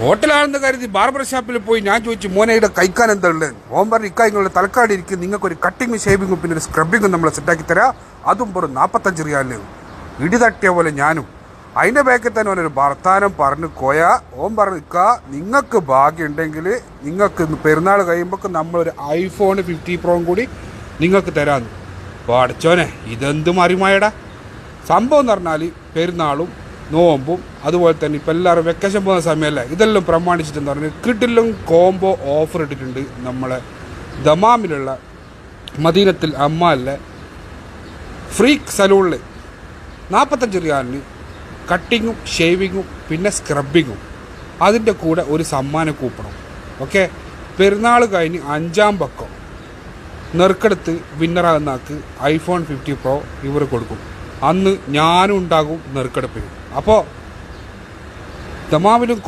ഹോട്ടലാണെന്ന് കരുതി ബാർബർ ഷാപ്പിൽ പോയി ഞാൻ ചോദിച്ചു മോനയുടെ കഴിക്കാൻ എന്താ ഉള്ളത്? ഓൻ പറഞ്ഞ ഇക്കായങ്ങളുടെ തലക്കാട് ഇരിക്കും, നിങ്ങൾക്ക് ഒരു കട്ടിങ്ങും ഷേവിങ്ങും പിന്നെ ഒരു സ്ക്രബിങ്ങും നമ്മൾ സെറ്റാക്കി തരാം, അതും വെറും 45 റിയാലിന്. ഇടി തട്ടിയ പോലെ ഞാനും അതിൻ്റെ ബാക്കിൽ തന്നെ ഓനൊരു വർത്താനം പറഞ്ഞ് കോയ. ഓൻ പറഞ്ഞു ഇക്ക നിങ്ങൾക്ക് ഭാഗ്യം ഉണ്ടെങ്കിൽ നിങ്ങൾക്ക് പെരുന്നാൾ കഴിയുമ്പോൾ നമ്മളൊരു iPhone 50 Pro കൂടി നിങ്ങൾക്ക് തരാമെന്ന്. പഠിച്ചോനെ ഇതെന്ത് മറിമായടാ സംഭവം എന്ന് പറഞ്ഞാൽ പെരുന്നാളും നോമ്പും അതുപോലെ തന്നെ ഇപ്പം എല്ലാവരും വെക്കേഷൻ പോകുന്ന സമയമല്ലേ, ഇതെല്ലാം പ്രമാണിച്ചിട്ടെന്ന് പറഞ്ഞാൽ കിട്ടിലും കോംബോ ഓഫർ ഇട്ടിട്ടുണ്ട് നമ്മളെ ദമാമിലുള്ള മദീനത്തിൽ അമ്മല്ലേ ഫ്രീക്ക് സലൂണിൽ 45 റിയാലിന് കട്ടിങ്ങും ഷേവിങ്ങും പിന്നെ സ്ക്രബിങ്ങും അതിൻ്റെ കൂടെ ഒരു സമ്മാന കൂപ്പണം. ഓക്കെ, പെരുന്നാൾ കഴിഞ്ഞ് 5-ാം പക്കം നെറുക്കെടുത്ത് വിന്നറാകുന്ന ആൾക്ക് iPhone 50 Pro ഇവർ കൊടുക്കും. അന്ന് ഞാനും ഉണ്ടാകും നെറുക്കെടുപ്പിന്. അപ്പോൾ ദമാമിലും